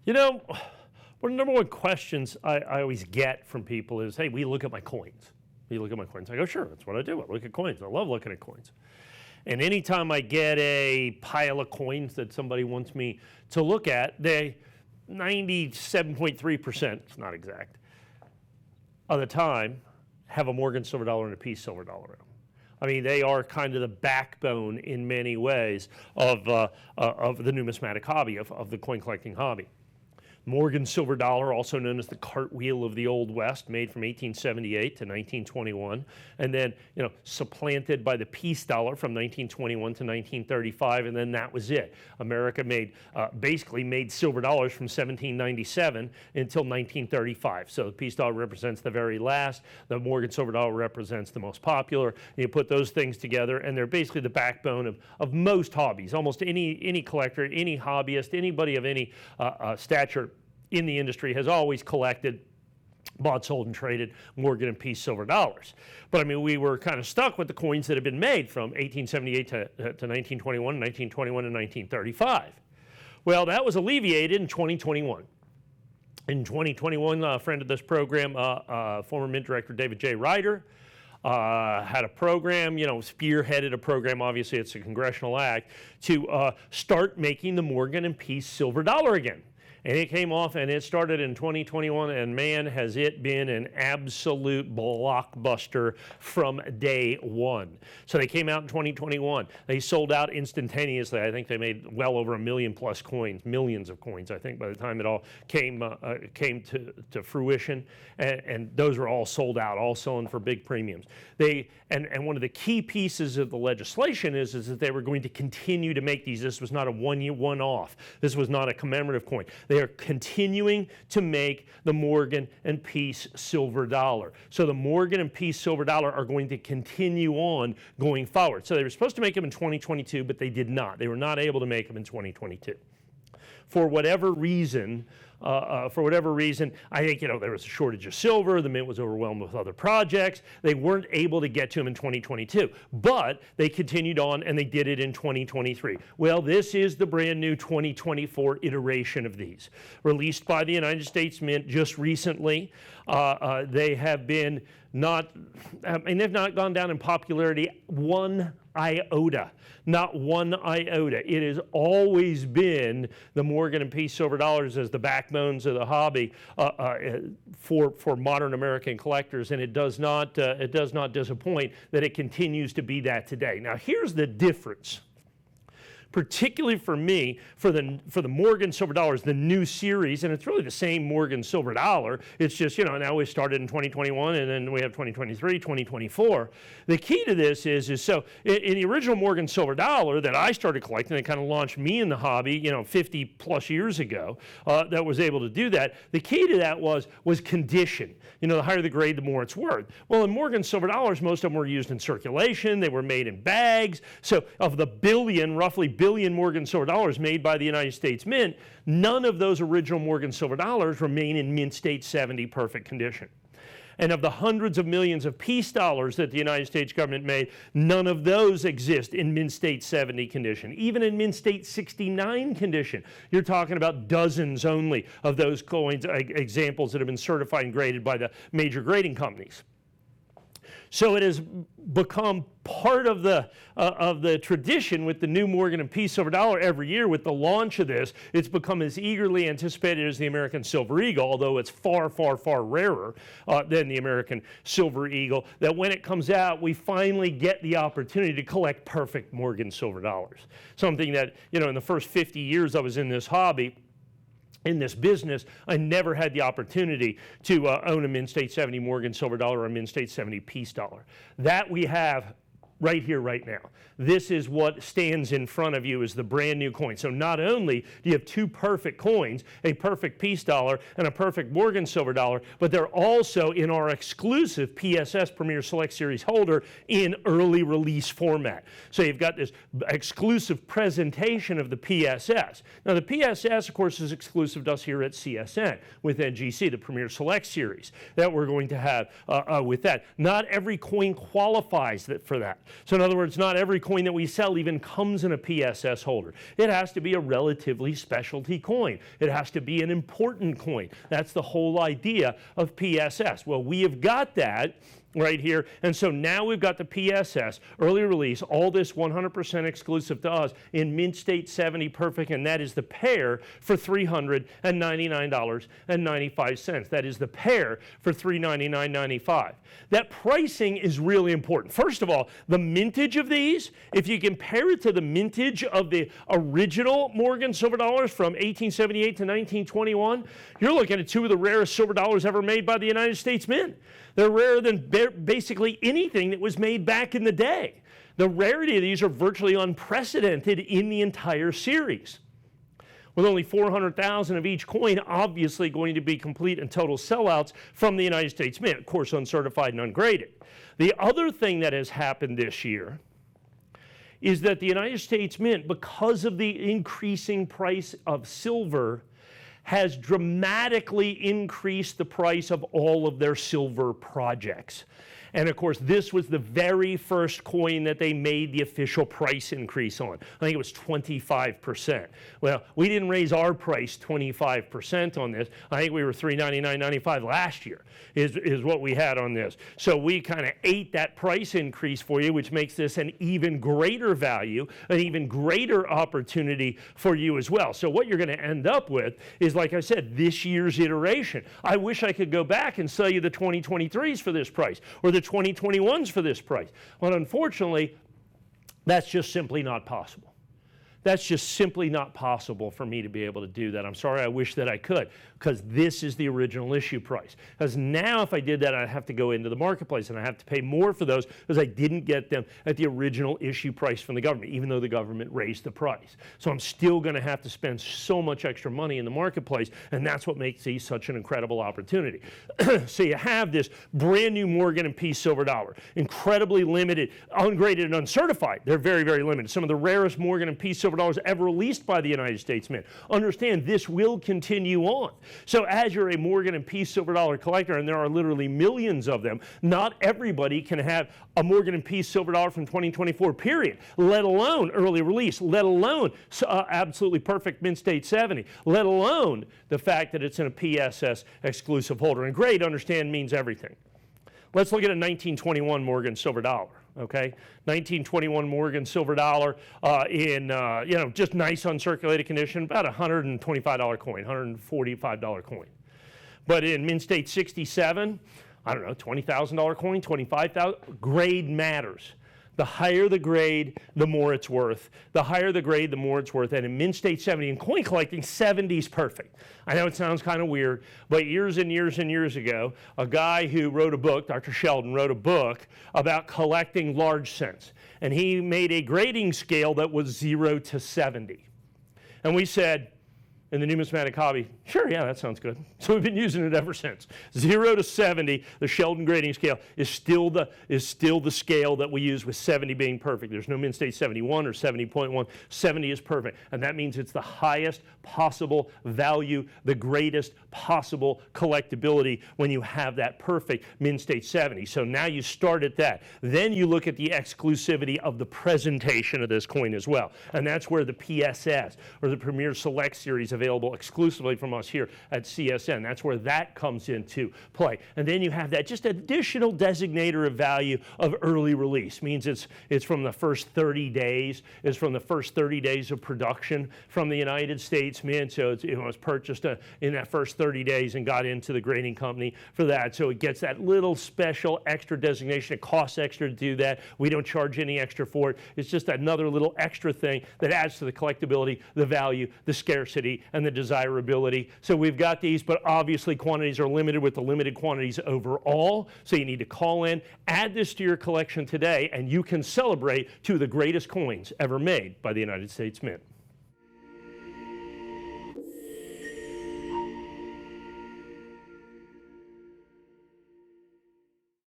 You know, one of the number one questions I always get from people is, hey, will you look at my coins? Will you look at my coins? I go, sure, that's what I do. I look at coins. I love looking at coins. And anytime I get a pile of coins that somebody wants me to look at, they 97.3%, it's not exact, of the time have a Morgan silver dollar and a Peace silver dollar in them. I mean, they are kind of the backbone in many ways of the numismatic hobby, of the coin collecting hobby. Morgan silver dollar, also known as the cartwheel of the Old West, made from 1878 to 1921, and then supplanted by the Peace dollar from 1921 to 1935, and then that was it. America basically made silver dollars from 1797 until 1935. So the Peace dollar represents the very last. The Morgan silver dollar represents the most popular. You put those things together, and they're basically the backbone of most hobbies. Almost any collector, any hobbyist, anybody of any stature in the industry has always collected, bought, sold, and traded Morgan and Peace silver dollars. But I mean, we were kind of stuck with the coins that had been made from 1878 to 1921, 1921 to 1935. Well, that was alleviated in 2021. In 2021, a friend of this program, former Mint Director David J. Ryder, had a program, spearheaded a program, obviously it's a congressional act, to start making the Morgan and Peace silver dollar again. And it came off, and it started in 2021, and man, has it been an absolute blockbuster from day one. So they came out in 2021. They sold out instantaneously. I think they made well over 1 million plus coins, millions of coins, I think, by the time it all came to fruition. And those were all sold out, all selling for big premiums. And one of the key pieces of the legislation is that they were going to continue to make these. This was not a one-off. This was not a commemorative coin. They are continuing to make the Morgan and Peace silver dollar. So the Morgan and Peace silver dollar are going to continue on going forward. So they were supposed to make them in 2022, but they did not. They were not able to make them in 2022. For whatever reason, I think there was a shortage of silver. The Mint was overwhelmed with other projects. They weren't able to get to them in 2022, but they continued on and they did it in 2023. Well, this is the brand new 2024 iteration of these, released by the United States Mint just recently. They have been they've not gone down in popularity one iota. Not one iota. It has always been the Morgan and Peace silver dollars as the backbones of the hobby for modern American collectors, and it does not disappoint that it continues to be that today. Now, here's the difference. Particularly for me, for the Morgan silver dollars, the new series, and it's really the same Morgan silver dollar. It's just, now we started in 2021 and then we have 2023, 2024. The key to this is so in the original Morgan silver dollar that I started collecting, that kind of launched me in the hobby, 50 plus years ago, that was able to do that. The key to that was condition. The higher the grade, the more it's worth. Well, in Morgan silver dollars, most of them were used in circulation. They were made in bags. So of the roughly billion Morgan silver dollars made by the United States Mint, none of those original Morgan silver dollars remain in Mint State 70 perfect condition. And of the hundreds of millions of Peace dollars that the United States government made, none of those exist in Mint State 70 condition. Even in Mint State 69 condition, you're talking about dozens only of those coins, examples that have been certified and graded by the major grading companies. So it has become part of the tradition with the new Morgan and Peace silver dollar every year. With the launch of this, it's become as eagerly anticipated as the American Silver Eagle, although it's far, far, far rarer than the American Silver Eagle, that when it comes out, we finally get the opportunity to collect perfect Morgan silver dollars. Something that, in the first 50 years I was in this hobby, in this business, I never had the opportunity to own a Mint State 70 Morgan silver dollar or a Mint State 70 Peace dollar. That we have right here, right now. This is what stands in front of you as the brand new coin. So not only do you have two perfect coins, a perfect Peace dollar and a perfect Morgan silver dollar, but they're also in our exclusive PSS Premier Select Series holder in early release format. So you've got this exclusive presentation of the PSS. Now the PSS, of course, is exclusive to us here at CSN with NGC, the Premier Select Series that we're going to have with that. Not every coin qualifies for that. So in other words, not every coin that we sell even comes in a PSS holder. It has to be a relatively specialty coin. It has to be an important coin. That's the whole idea of PSS. Well, we have got that right here, and so now we've got the PSS, early release, all this 100% exclusive to us in Mint State 70 Perfect, and that is the pair for $399.95. That is the pair for $399.95. That pricing is really important. First of all, the mintage of these, if you compare it to the mintage of the original Morgan silver dollars from 1878 to 1921, you're looking at two of the rarest silver dollars ever made by the United States Mint. They're rarer than basically anything that was made back in the day. The rarity of these are virtually unprecedented in the entire series. With only 400,000 of each coin, obviously going to be complete and total sellouts from the United States Mint, of course uncertified and ungraded. The other thing that has happened this year is that the United States Mint, because of the increasing price of silver, has dramatically increased the price of all of their silver projects. And of course, this was the very first coin that they made the official price increase on. I think it was 25%. Well, we didn't raise our price 25% on this. I think we were $399.95 last year is what we had on this. So we kind of ate that price increase for you, which makes this an even greater value, an even greater opportunity for you as well. So what you're going to end up with is, like I said, this year's iteration. I wish I could go back and sell you the 2023s for this price, or the 2021s for this price. But unfortunately, that's just simply not possible. That's just simply not possible for me to be able to do that. I'm sorry, I wish that I could, because this is the original issue price. Because now if I did that, I'd have to go into the marketplace and I have to pay more for those because I didn't get them at the original issue price from the government, even though the government raised the price. So I'm still going to have to spend so much extra money in the marketplace, and that's what makes these such an incredible opportunity. So you have this brand new Morgan and Peace silver dollar, incredibly limited, ungraded and uncertified. They're very, very limited. Some of the rarest Morgan and Peace silver dollars ever released by the United States Mint. Understand, this will continue on. So as you're a Morgan and Peace silver dollar collector, and there are literally millions of them, not everybody can have a Morgan and Peace silver dollar from 2024 period, let alone early release, let alone absolutely perfect Mint State 70, let alone the fact that it's in a PSS exclusive holder. And grade, understand, means everything. Let's look at a 1921 Morgan silver dollar. Okay, 1921 Morgan silver dollar in just nice uncirculated condition, about $125 coin, $145 coin. But in Mint State 67, I don't know, $20,000 coin, $25,000. Grade matters. The higher the grade, the more it's worth. The higher the grade, the more it's worth. And in Mint State 70, in coin collecting, 70 is perfect. I know it sounds kind of weird, but years and years and years ago, a guy who wrote a book, Dr. Sheldon, wrote a book about collecting large cents. And he made a grading scale that was 0 to 70. And we said, in the numismatic hobby, sure, yeah, that sounds good. So we've been using it ever since. 0 to 70, the Sheldon grading scale is still the scale that we use, with 70 being perfect. There's no Mint State 71 or 70.1. 70 is perfect, and that means it's the highest possible value, the greatest possible collectability when you have that perfect Mint State 70. So now you start at that. Then you look at the exclusivity of the presentation of this coin as well, and that's where the PSS, or the Premier Select Series, available exclusively from us here at CSN. That's where that comes into play. And then you have that just additional designator of value of early release. Means it's from the first 30 days. It's from the first 30 days of production from the United States Mint. So it was purchased in that first 30 days and got into the grading company for that. So it gets that little special extra designation. It costs extra to do that. We don't charge any extra for it. It's just another little extra thing that adds to the collectability, the value, the scarcity, and the desirability. So we've got these, but obviously quantities are limited with the limited quantities overall. So you need to call in, add this to your collection today, and you can celebrate two of the greatest coins ever made by the United States Mint.